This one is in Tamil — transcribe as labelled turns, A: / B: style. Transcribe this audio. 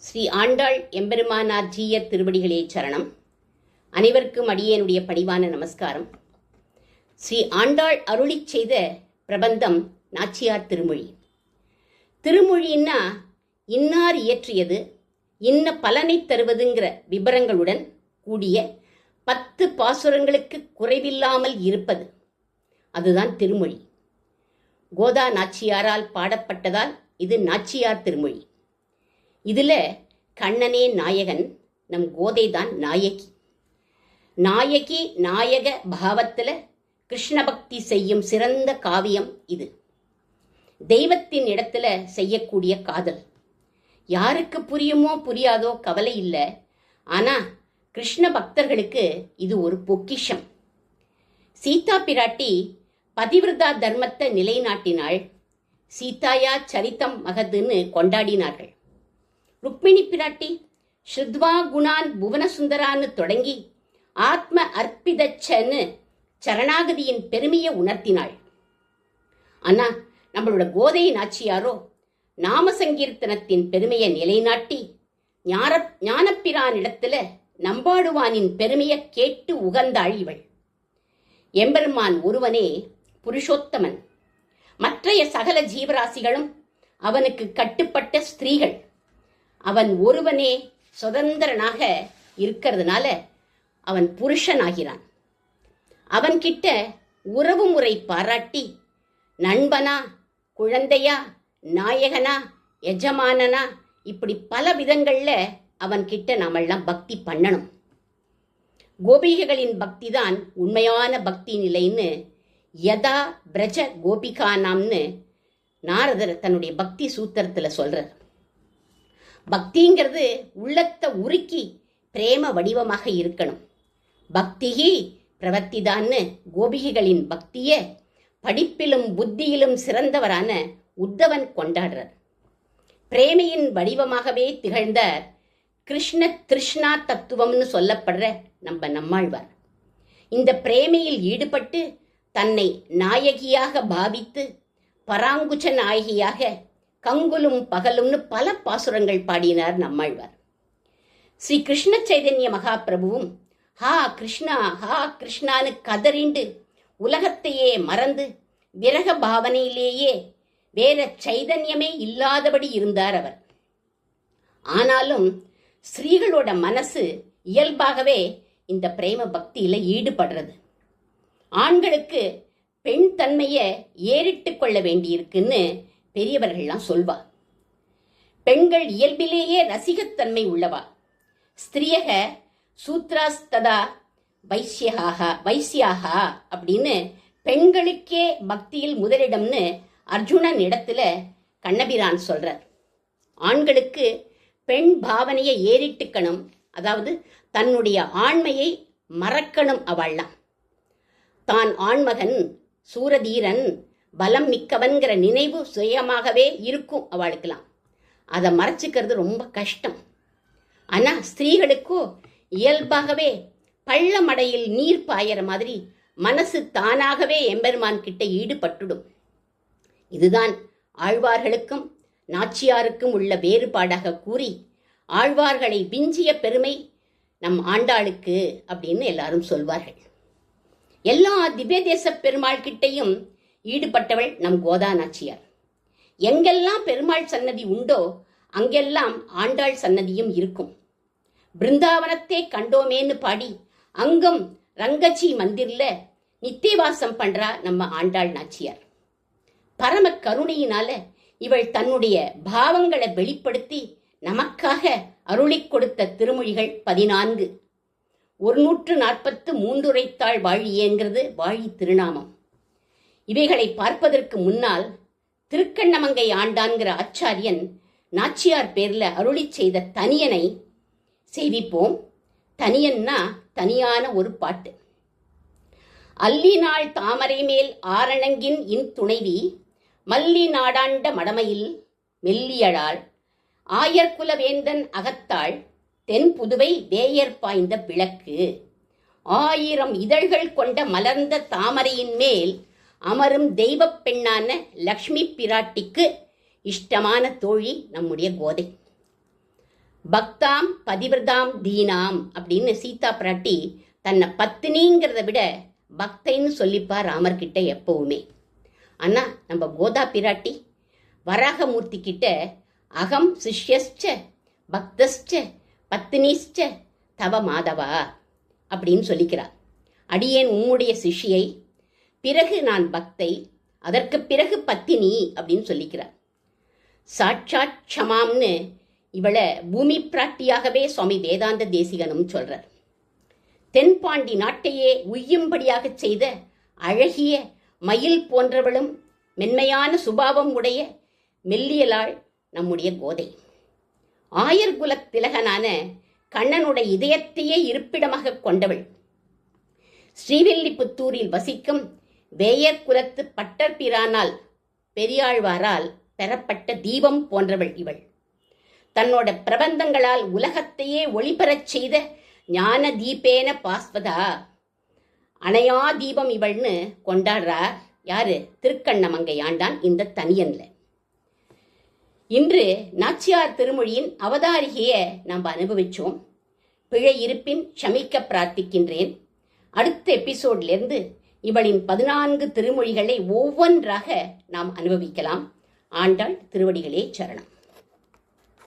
A: ஸ்ரீ ஆண்டாள் எம்பெருமானார் ஜீயர் திருவடிகளே சரணம். அனைவருக்கும் அடியேனுடைய பணிவான நமஸ்காரம். ஸ்ரீ ஆண்டாள் அருளிச் செய்த பிரபந்தம் நாச்சியார் திருமொழி. திருமொழின்னா இன்னார் இயற்றியது, இன்ன பலனை தருவதுங்கிற விபரங்களுடன் கூடிய 10 பாசுரங்களுக்கு குறைவில்லாமல் இருப்பது. அதுதான் திருமொழி. கோதா நாச்சியாரால் பாடப்பட்டதால் இது நாச்சியார் திருமொழி. இதில் கண்ணனே நாயகன், நம் கோதை தான் நாயகி. நாயகி நாயக பாவத்தில் கிருஷ்ண பக்தி செய்யும் சிறந்த காவியம் இது. தெய்வத்தின் இடத்துல செய்யக்கூடிய காதல். யாருக்கு புரியுமோ புரியாதோ கவலை இல்லை, ஆனால் கிருஷ்ண பக்தர்களுக்கு இது ஒரு பொக்கிஷம். சீதா பிராட்டி பதிவிரதா தர்மத்தை நிலைநாட்டினாள். சீதாயா சரித்தம் மகதுன்னு கொண்டாடினார்கள். ருக்மிணி பிராட்டி ஸ்ருத்வா குணான் புவனசுந்தரான்னு தொடங்கி ஆத்ம அர்ப்பிதச்சன்னு சரணாகதியின் பெருமையை உணர்த்தினாள். ஆனா நம்மளோட கோதை நாச்சியாரோ நாம சங்கீர்த்தனத்தின் பெருமையை நிலைநாட்டி ஞானப்பிரானிடத்துல நம்பாடுவானின் பெருமையை கேட்டு உகந்தாள் இவள். எம்பெருமான் ஒருவனே புருஷோத்தமன். மற்றைய சகல ஜீவராசிகளும் அவனுக்கு கட்டுப்பட்ட ஸ்திரீகள். அவன் ஒருவனே சுதந்திரனாக இருக்கிறதுனால அவன் புருஷனாகிறான். அவன்கிட்ட உறவு முறை பாராட்டி நண்பனா, குழந்தையா, நாயகனா, எஜமானனா, இப்படி பல விதங்கள்ல அவன்கிட்ட நாமெல்லாம் பக்தி பண்ணணும். கோபிகைகளின் பக்தி தான் உண்மையான பக்தி நிலைன்னு யதா பிரஜ கோபிகானாம்னு நாரதர் தன்னுடைய பக்தி சூத்திரத்தில் சொல்றார். பக்திங்கிறது உள்ளத்தை உருக்கி பிரேம வடிவமாக இருக்கணும். பக்திகி பிரவர்த்திதான்னு கோபிகைகளின் பக்திய படிப்பிலும் புத்தியிலும் சிறந்தவரான உத்தவன் கொண்டாடுறார். பிரேமையின் வடிவமாகவே திகழ்ந்த கிருஷ்ண திருஷ்ணா தத்துவம்னு சொல்லப்படுற நம்மாழ்வார் இந்த பிரேமையில் ஈடுபட்டு தன்னை நாயகியாக பாவித்து பராங்குச்ச நாயகியாக கங்குலும் பகலும்னு பல பாசுரங்கள் பாடினார் நம்மாழ்வார். ஸ்ரீ கிருஷ்ண சைதன்ய மகாபிரபுவும் ஹா கிருஷ்ணா ஹா கிருஷ்ணான்னு கதறிண்டு உலகத்தையே மறந்து விரக பாவனையிலேயே வேற சைதன்யமே இல்லாதபடி இருந்தார் அவர். ஆனாலும் ஸ்ரீகளோட மனசு இயல்பாகவே இந்த பிரேம பக்தியில ஈடுபடுறது. ஆண்களுக்கு பெண் தன்மையை ஏறிட்டு கொள்ள வேண்டியிருக்குன்னு பெரியவர்கள்லாம் சொல்வா. பெண்கள் இயல்பிலேயே ரசிகத்தன்மை உள்ளவா. ஸ்திரியக சூத்ராஸ்ததா வைசியாகா அப்படின்னு பெண்களுக்கே பக்தியில் முதலிடம்னு அர்ஜுனன் இடத்துல கண்ணபிரான் சொல்றார். ஆண்களுக்கு பெண் பாவனையை ஏறிட்டுக்கணும், அதாவது தன்னுடைய ஆண்மையை மறக்கணும். அவள்லாம் தான் ஆண்மகன், சூரதீரன், பலம் மிக்கவன்கிற நினைவு சுயமாகவே இருக்கும் அவளுக்கெல்லாம். அதை மறைச்சிக்கிறது ரொம்ப கஷ்டம். ஆனால் ஸ்திரீகளுக்கோ இயல்பாகவே பள்ளமடையில் நீர் பாயிற மாதிரி மனசு தானாகவே எம்பெருமான் கிட்ட ஈடுபட்டுடும். இதுதான் ஆழ்வார்களுக்கும் நாச்சியாருக்கும் உள்ள வேறுபாடாக கூறி ஆழ்வார்களை விஞ்சிய பெருமை நம் ஆண்டாளுக்கு அப்படின்னு எல்லாரும் சொல்வார்கள். எல்லா திவ்ய தேச பெருமாள் கிட்டையும் ஈடுபட்டவள் நம் கோதா நாச்சியார். எங்கெல்லாம் பெருமாள் சன்னதி உண்டோ அங்கெல்லாம் ஆண்டாள் சன்னதியும் இருக்கும். பிருந்தாவனத்தை கண்டோமேன்னு பாடி அங்கும் ரங்கஜி மந்திர்ல நித்தியவாசம் பண்றா நம்ம ஆண்டாள் நாச்சியார். பரம கருணையினால இவள் தன்னுடைய பாவங்களை வெளிப்படுத்தி நமக்காக அருளிக் கொடுத்த திருமொழிகள் 14. 143 உரைத்தாள் வாழியேங்கிறது வாழி திருநாமம். இவைகளை பார்ப்பதற்கு முன்னால் திருக்கண்ணமங்கை ஆண்டான்கிற ஆச்சாரியன் நாச்சியார் பேர்ல அருளி செய்த தனியனை சேவிப்போம். தனியன்னா தனியான ஒரு பாட்டு. அல்லி நாள் தாமரை மேல் ஆரணங்கின் இன் துணைவி மல்லி நாடாண்ட மடமையில் மெல்லியழாள் ஆயர்குலவேந்தன் அகத்தாள் தென் புதுவை வேயர் பாய்ந்த விளக்கு 1000 இதழ்கள் கொண்ட மலர்ந்த தாமரையின் மேல் அமரும் தெய்வப் பெண்ணான லக்ஷ்மி பிராட்டிக்கு இஷ்டமான தோழி நம்முடைய கோதை. பக்தாம் பதிவிரதாம் தீனாம் அப்படின்னு சீதா பிராட்டி தன்னை பத்தினிங்கிறத விட பக்தைன்னு சொல்லிப்பா ராமர்கிட்ட எப்பவுமே. ஆனா நம்ம கோதா பிராட்டி வராகமூர்த்தி கிட்ட அகம் சிஷ்யஸ்ச பக்தஸ்ச பத்தினிஸ்ச தவ மாதவா அப்படின்னு சொல்லிக்கிறார். அடியேன் உம்முடைய சிஷ்யை, பிறகு நான் பக்தை, அதற்கு பிறகு பத்தினி அப்படின்னு சொல்லிக்கிறார். சாட்சாத் க்ஷமாம்னு இவளை பூமி பிராட்டியாகவே சுவாமி வேதாந்த தேசிகனும் சொல்றார். தென்பாண்டி நாட்டையே உய்யும்படியாக செய்த அழகிய மயில் போன்றவளும் மென்மையான சுபாவம் உடைய மெல்லியலாள் நம்முடைய கோதை. ஆயர்குலத் திலகனான கண்ணனுடைய இதயத்தையே இருப்பிடமாக கொண்டவள். ஸ்ரீவில்லிபுத்தூரில் வசிக்கும் வேயர் குலத்து பட்டர் பிரானால் பெரியாழ்வாரால் பெறப்பட்ட தீபம் போன்றவள் இவள். தன்னோட பிரபந்தங்களால் உலகத்தையே ஒளிபெறச் செய்த ஞான தீபேன பாஸ்வதா, அணையா தீபம் இவள்னு கொண்டாடுறார் யாரு? திருக்கண்ணமங்கை ஆண்டான் இந்த தனியன்ல. இன்று நாச்சியார் திருமொழியின் அவதாரிகையை நாம் அனுபவிச்சோம். பிழை இருப்பின் க்ஷமிக்க பிரார்த்திக்கின்றேன். அடுத்த எபிசோட்லேருந்து இவளின் 14 திருமொழிகளை ஒவ்வொன்றாக நாம் அனுபவிக்கலாம். ஆண்டாள் திருவடிகளே சரணம்.